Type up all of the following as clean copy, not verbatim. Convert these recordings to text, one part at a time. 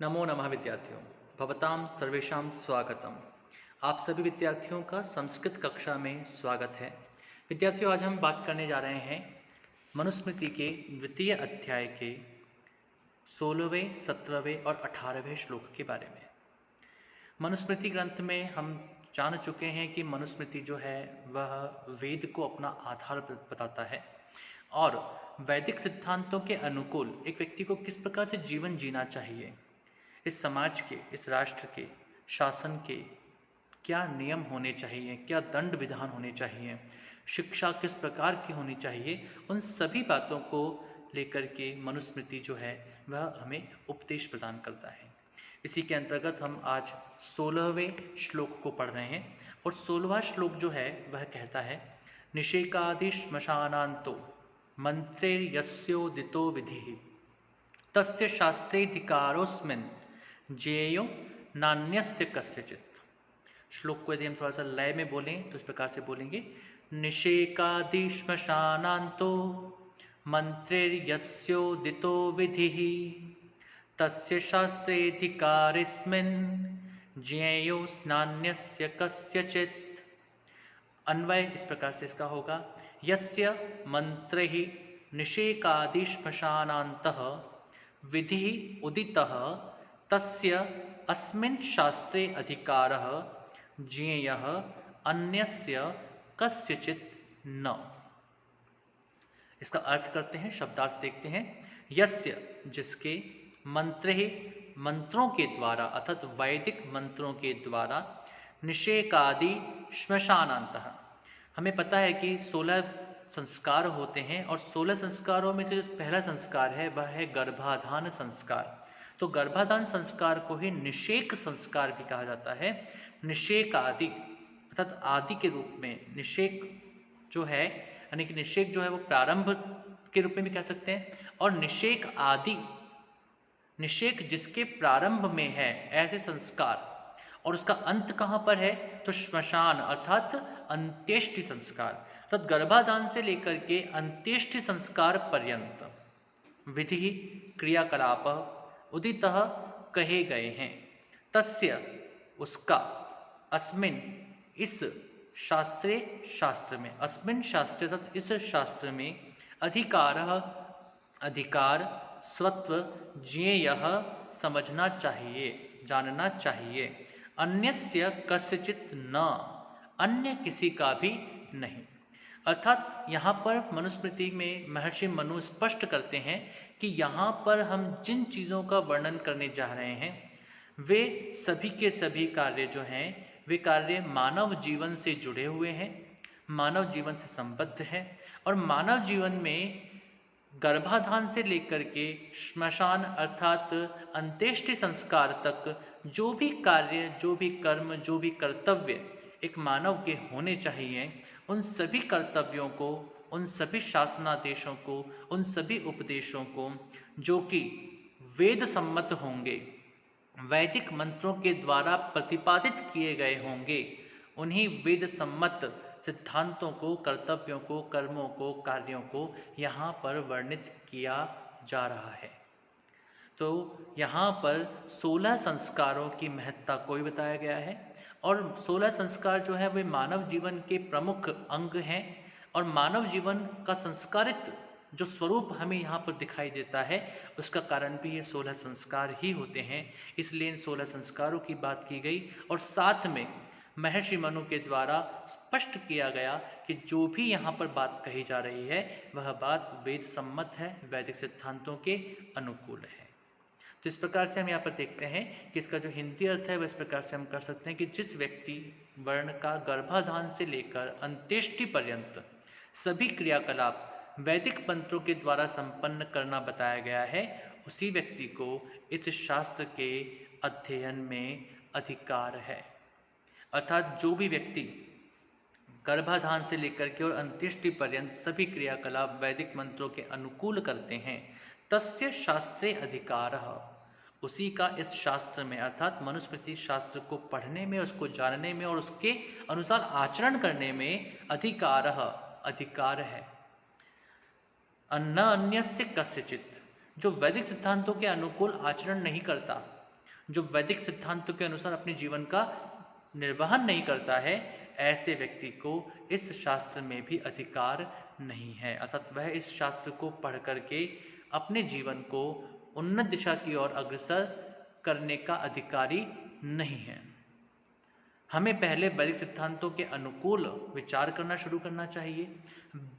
नमो नमः विद्यार्थियों, भवतां सर्वेषां स्वागतम। आप सभी विद्यार्थियों का संस्कृत कक्षा में स्वागत है। विद्यार्थियों, आज हम बात करने जा रहे हैं मनुस्मृति के द्वितीय अध्याय के 16वें, 17वें और 18वें श्लोक के बारे में। मनुस्मृति ग्रंथ में हम जान चुके हैं कि मनुस्मृति जो है वह वेद को अपना आधार बताता है और वैदिक सिद्धांतों के अनुकूल एक व्यक्ति को किस प्रकार से जीवन जीना चाहिए, इस समाज के, इस राष्ट्र के शासन के क्या नियम होने चाहिए, क्या दंड विधान होने चाहिए, शिक्षा किस प्रकार की होनी चाहिए, उन सभी बातों को लेकर के मनुस्मृति जो है वह हमें उपदेश प्रदान करता है। इसी के अंतर्गत हम आज 16वें श्लोक को पढ़ रहे हैं और 16वां श्लोक जो है वह कहता है, निषेकादि श्मशानान्तो मंत्रे यस्योदितो विधिः तस्य शास्त्रेधिकारोऽस्मिन् ज्ञेयो नान्यस्य कस्यचित्। श्लोक को यदि हम थोड़ा सा लय में बोलें तो इस प्रकार से बोलेंगे, निषेकादि श्मशानान्तो मंत्रेर्यस्योदितो विधिः तस्य शास्त्रेधिकारोऽस्मिन् ज्ञेयो नान्यस्य कस्यचित्। अन्वय इस प्रकार से इसका होगा, यस्य मंत्रैः निषेकादि श्मशानान्तः विधिः उदितः तस्य अस्मिन् शास्त्रे अधिकारः ज्ञेयः अन्यस्य कस्यचित् न। इसका अर्थ करते हैं, शब्दार्थ देखते हैं। यस्य जिसके, मंत्रे मंत्रों के द्वारा अर्थात वैदिक मंत्रों के द्वारा, निषेकादि श्मशानान्तः, हमें पता है कि 16 संस्कार होते हैं और 16 संस्कारों में से जो पहला संस्कार है वह है गर्भाधान संस्कार। तो गर्भाधान संस्कार को ही निषेक संस्कार भी कहा जाता है। निषेक आदि अर्थात आदि के रूप में, निषेक जो है यानी कि निषेक जो है वो प्रारंभ के रूप में भी कह सकते हैं, और निषेक आदि, निषेक जिसके प्रारंभ में है ऐसे संस्कार, और उसका अंत कहाँ पर है तो श्मशान अर्थात अंत्येष्टि संस्कार, अर्थात गर्भाधान से लेकर के अंत्येष्टि संस्कार पर्यंत विधि क्रियाकलाप उदितः कहे गए हैं। तस्य उसका, अस्मिन इस शास्त्रे शास्त्र में, अस्मिन शास्त्रे तथा इस शास्त्र में, अधिकारः अधिकार, स्वत्व, ज्ञेयः समझना चाहिए, जानना चाहिए, अन्यस्य कस्यचित् न, अन्य किसी का भी नहीं। अर्थात यहाँ पर मनुस्मृति में महर्षि मनु स्पष्ट करते हैं कि यहाँ पर हम जिन चीज़ों का वर्णन करने जा रहे हैं वे सभी के सभी कार्य जो हैं वे कार्य मानव जीवन से जुड़े हुए हैं, मानव जीवन से संबद्ध हैं, और मानव जीवन में गर्भाधान से लेकर के श्मशान अर्थात अंत्येष्टि संस्कार तक जो भी कार्य, जो भी कर्म, जो भी कर्तव्य एक मानव के होने चाहिए, उन सभी कर्तव्यों को, उन सभी शासनादेशों को, उन सभी उपदेशों को जो कि वेद सम्मत होंगे, वैदिक मंत्रों के द्वारा प्रतिपादित किए गए होंगे, उन्हीं वेद सम्मत सिद्धांतों को, कर्तव्यों को, कर्मों को, कार्यों को यहाँ पर वर्णित किया जा रहा है। तो यहाँ पर 16 संस्कारों की महत्ता को भी बताया गया है, और 16 संस्कार जो है वे मानव जीवन के प्रमुख अंग हैं, और मानव जीवन का संस्कारित जो स्वरूप हमें यहाँ पर दिखाई देता है उसका कारण भी ये 16 संस्कार ही होते हैं। इसलिए इन 16 संस्कारों की बात की गई, और साथ में महर्षि मनु के द्वारा स्पष्ट किया गया कि जो भी यहाँ पर बात कही जा रही है वह बात वेद सम्मत है, वैदिक सिद्धांतों के अनुकूल है। तो इस प्रकार से हम यहाँ पर देखते हैं कि इसका जो हिंदी अर्थ है वह इस प्रकार से हम कर सकते हैं कि जिस व्यक्ति वर्ण का गर्भाधान से लेकर अंत्येष्टि पर्यंत सभी क्रियाकलाप वैदिक मंत्रों के द्वारा संपन्न करना बताया गया है, उसी व्यक्ति को इस शास्त्र के अध्ययन में अधिकार है। अर्थात जो भी व्यक्ति गर्भाधान से लेकर के और अंत्येष्टि पर्यंत सभी क्रियाकलाप वैदिक मंत्रों के अनुकूल करते हैं, तस्य शास्त्रे अधिकारः, उसी का इस शास्त्र में अर्थात मनुस्मृति शास्त्र को पढ़ने में, उसको जानने में और उसके अनुसार आचरण करने में अधिकारः, अधिकार है। न अन्यस्य कस्यचित्, जो वैदिक सिद्धांतों के अनुकूल आचरण नहीं करता, जो वैदिक सिद्धांतों के अनुसार अपने जीवन का निर्वहन नहीं करता है, ऐसे व्यक्ति को इस शास्त्र में भी अधिकार नहीं है, अर्थात वह इस शास्त्र को पढ़ करके अपने जीवन को उन्नत दिशा की ओर अग्रसर करने का अधिकारी नहीं है। हमें पहले वैदिक सिद्धांतों के अनुकूल विचार करना शुरू करना चाहिए,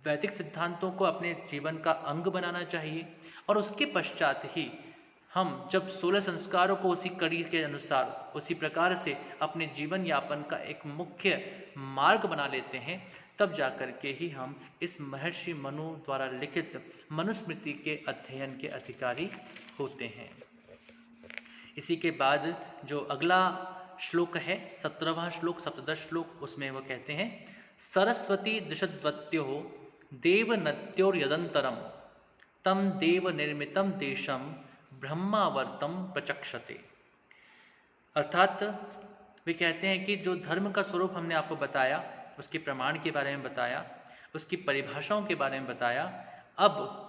वैदिक सिद्धांतों को अपने जीवन का अंग बनाना चाहिए, और उसके पश्चात ही हम जब 16 संस्कारों को उसी कड़ी के अनुसार उसी प्रकार से अपने जीवन यापन का एक मुख्य मार्ग बना लेते हैं, तब जाकर के ही हम इस महर्षि मनु द्वारा लिखित मनुस्मृति के अध्ययन के अधिकारी होते हैं। इसी के बाद जो अगला श्लोक है 17वां श्लोक, सप्तदश श्लोक, उसमें वह कहते हैं सरस्वती दृषद्वत्यो देव नद्योर्यदंतरम तम देव निर्मितम देशम ब्रह्मावर्तम प्रचक्षते। अर्थात वे कहते हैं कि जो धर्म का स्वरूप हमने आपको बताया, उसके प्रमाण के बारे में बताया, उसकी परिभाषाओं के बारे में बताया, अब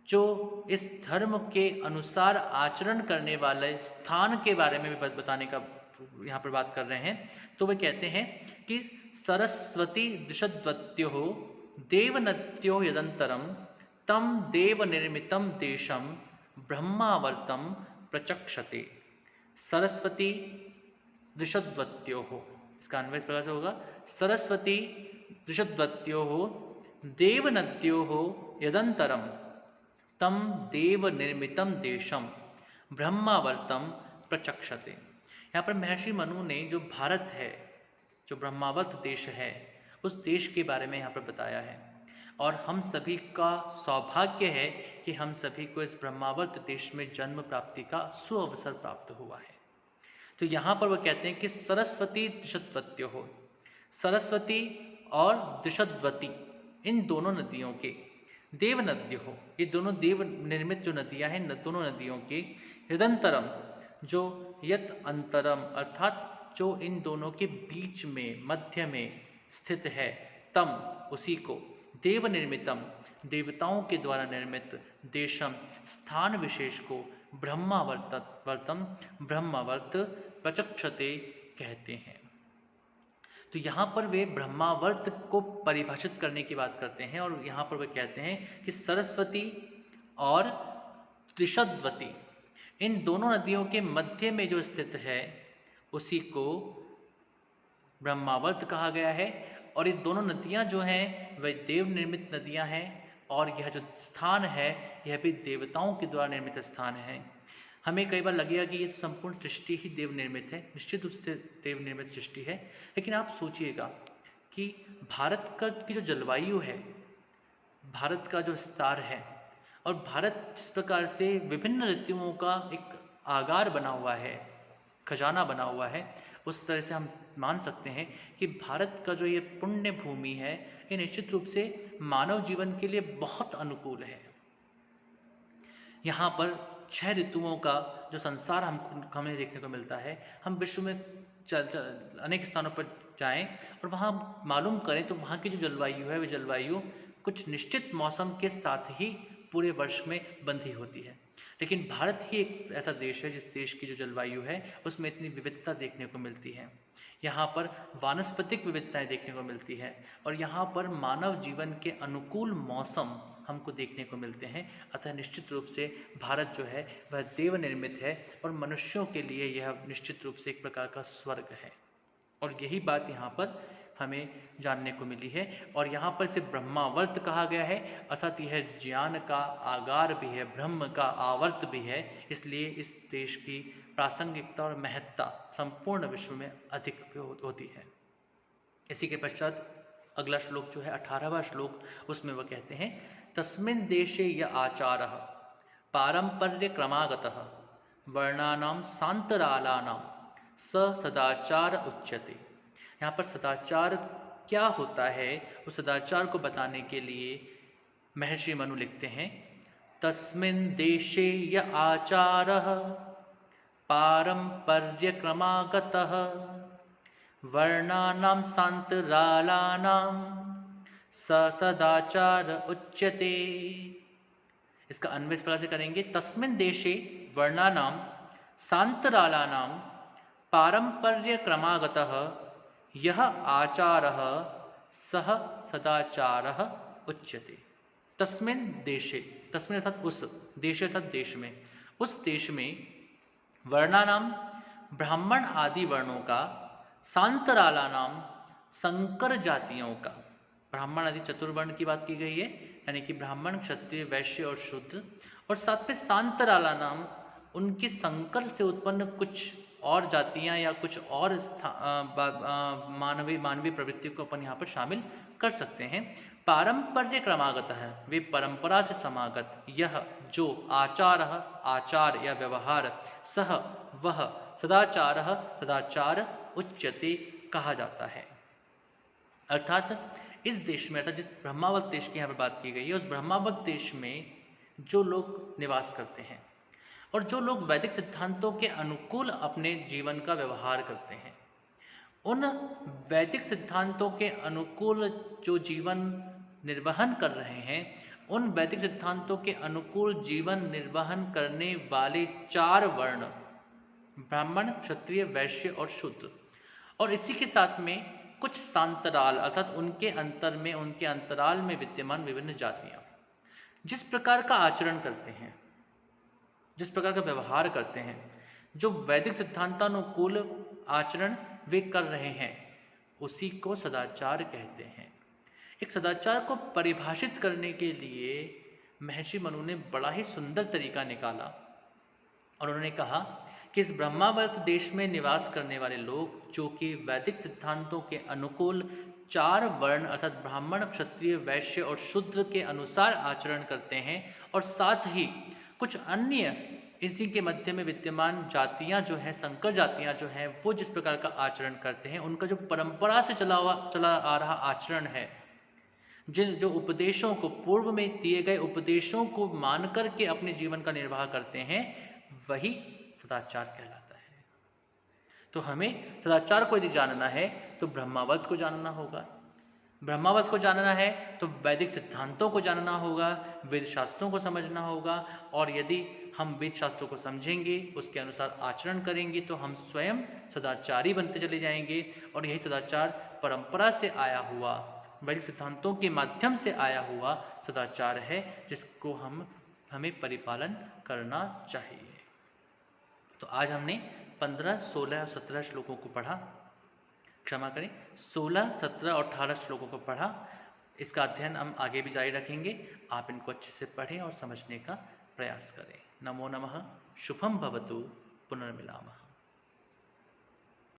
जो इस धर्म के अनुसार आचरण करने वाले स्थान के बारे में भी बताने का यहाँ पर बात कर रहे हैं। तो वे कहते हैं कि सरस्वती दिशद्वत्यो देवनद्यो यदंतरम तम देव निर्मितम देशम ब्रह्मावर्तम प्रचक्षते। सरस्वती दिशद्वत्यो, इसका अन्वय इस प्रकार से होगा सरस्वती दिशद्वत्यो देवनद्यो यदंतरम तम देव निर्मितम देशम ब्रह्मावर्तम प्रचक्षते। यहाँ पर महर्षि मनु ने जो भारत है, जो ब्रह्मावर्त देश है, उस देश के बारे में यहाँ पर बताया है, और हम सभी का सौभाग्य है कि हम सभी को इस ब्रह्मावर्त देश में जन्म प्राप्ति का सुअवसर प्राप्त हुआ है। तो यहाँ पर वह कहते हैं कि सरस्वती दिशद्वत्यो हो, सरस्वती और दिशद्वती इन दोनों नदियों के, देव नद्य हो, ये दोनों देव निर्मित जो नदियां हैं, दोनों नदियों के यदंतरम, जो यत अंतरम अर्थात जो इन दोनों के बीच में मध्य में स्थित है, तम उसी को, देव निर्मितम देवताओं के द्वारा निर्मित, देशम स्थान विशेष को, ब्रह्मावर्तम ब्रह्मावर्त प्रचक्षते कहते हैं। तो यहाँ पर वे ब्रह्मावर्त को परिभाषित करने की बात करते हैं, और यहाँ पर वे कहते हैं कि सरस्वती और त्रिशद्वती इन दोनों नदियों के मध्य में जो स्थित है उसी को ब्रह्मावर्त कहा गया है। और ये दोनों नदियाँ जो हैं वह देव निर्मित नदियाँ हैं, और यह जो स्थान है यह भी देवताओं के द्वारा निर्मित स्थान है। हमें कई बार लगेगा कि ये संपूर्ण सृष्टि ही देव निर्मित है, निश्चित रूप से देव निर्मित सृष्टि है, लेकिन आप सोचिएगा कि भारत का की जो जलवायु है, भारत का जो विस्तार है, और भारत जिस प्रकार से विभिन्न ऋतुओं का एक आगार बना हुआ है, खजाना बना हुआ है, उस तरह से हम मान सकते हैं कि भारत का जो ये पुण्य भूमि है, ये निश्चित रूप से मानव जीवन के लिए बहुत अनुकूल है। यहाँ पर 6 ऋतुओं का जो संसार हमें देखने को मिलता है। हम विश्व में अनेक स्थानों पर जाएं और वहाँ मालूम करें तो वहाँ की जो जलवायु है, वह जलवायु कुछ निश्चित मौसम के साथ ही पूरे वर्ष में बंधी होती है। लेकिन भारत ही एक ऐसा देश है जिस देश की जो जलवायु है उसमें इतनी विविधता देखने को मिलती है। यहाँ पर वानस्पतिक विविधताएं देखने को मिलती है, और यहाँ पर मानव जीवन के अनुकूल मौसम हमको देखने को मिलते हैं। अतः निश्चित रूप से भारत जो है वह देव निर्मित है, और मनुष्यों के लिए यह निश्चित रूप से एक प्रकार का स्वर्ग है। और यही बात यहाँ पर हमें जानने को मिली है, और यहाँ पर इसे ब्रह्मावर्त कहा गया है, अर्थात यह ज्ञान का आगार भी है, ब्रह्म का आवर्त भी है। इसलिए इस देश की प्रासंगिकता और महत्ता संपूर्ण विश्व में अधिक होती है। इसी के पश्चात अगला श्लोक जो है 18वां श्लोक, उसमें वह कहते हैं तस्मिन् देशे य आचारः पारंपर्य क्रमागतः वर्णानां सांतरालानां स सदाचार उच्यते। यहाँ पर सदाचार क्या होता है, उस सदाचार को बताने के लिए महर्षि मनु लिखते हैं तस्मिन् देशे य आचारः पारंपर्य क्रमागतः वर्णानां सांतरालानां स सदाचार उच्यते। इसका अन्वय इस प्रकार से करेंगे तस्मिन् देशे वर्णानां शान्तरालानां पारम्पर्यक्रमागतः यः आचारः सः सदाचारः उच्यते। तस्मिन् देशे, तस्मिन् अर्थात उस देशे अर्थात देश में, उस देश में वर्णानां ब्राह्मण आदि वर्णों का, शान्तरालानां संकर जातियों का, ब्राह्मण आदि चतुर्वर्ण की बात की गई है, यानी कि ब्राह्मण, क्षत्रिय, वैश्य और शूद्र, और साथ में शान्तरालानां उनकी संकर से उत्पन्न कुछ और जातियां या कुछ और मानवीय प्रवृत्ति को अपन यहाँ पर शामिल कर सकते हैं। पारंपर्य क्रमागत है, वे परंपरा से समागत, यह जो आचार, आचार या व्यवहार, सह वह, सदाचार सदाचार उच्यते कहा जाता है। अर्थात इस देश में, अर्थात जिस ब्रह्मावत देश की यहाँ पर बात की गई है, उस ब्रह्मावत देश में जो लोग निवास करते हैं और जो लोग वैदिक सिद्धांतों के अनुकूल अपने जीवन का व्यवहार करते हैं, उन वैदिक सिद्धांतों के अनुकूल जो जीवन निर्वहन कर रहे हैं, उन वैदिक सिद्धांतों के अनुकूल जीवन निर्वहन करने वाले 4 वर्ण, ब्राह्मण, क्षत्रिय, वैश्य और शूद्र, और इसी के साथ में कुछ शांतराल अर्थात उनके अंतर में, उनके अंतराल में विद्यमान विभिन्न जातियां जिस प्रकार का आचरण करते हैं, जिस प्रकार का व्यवहार करते हैं, जो वैदिक सिद्धांतानुकूल आचरण वे कर रहे हैं, उसी को सदाचार कहते हैं। एक सदाचार को परिभाषित करने के लिए महर्षि मनु ने बड़ा ही सुंदर तरीका निकाला और उन्होंने कहा कि इस ब्रह्मावर्त देश में निवास करने वाले लोग जो कि वैदिक सिद्धांतों के अनुकूल 4 वर्ण अर्थात ब्राह्मण, क्षत्रिय, वैश्य और शूद्र के अनुसार आचरण करते हैं, और साथ ही कुछ अन्य इसी के मध्य में विद्यमान जातियां जो हैं, संकर जातियां जो हैं, वो जिस प्रकार का आचरण करते हैं, उनका जो परंपरा से चला आ रहा आचरण है, जिन जो उपदेशों को, पूर्व में दिए गए उपदेशों को मान करके अपने जीवन का निर्वाह करते हैं, वही सदाचार कहलाता है। तो हमें सदाचार को यदि जानना है तो ब्रह्मावर्त को जानना होगा, ब्रह्मावर्त को जानना है तो वैदिक सिद्धांतों को जानना होगा, वेद शास्त्रों को समझना होगा, और यदि हम वेद शास्त्रों को समझेंगे, उसके अनुसार आचरण करेंगे, तो हम स्वयं सदाचारी बनते चले जाएंगे। और यही सदाचार परंपरा से आया हुआ, वैदिक सिद्धांतों के माध्यम से आया हुआ सदाचार है, जिसको हमें परिपालन करना चाहिए। तो आज हमने 15, 16 और 17 श्लोकों को पढ़ा, क्षमा करें 16, 17 और 18 श्लोकों को पढ़ा। इसका अध्ययन हम आगे भी जारी रखेंगे। आप इनको अच्छे से पढ़ें और समझने का प्रयास करें। नमो नमः। शुभम भवतु। पुनर्मिलामः।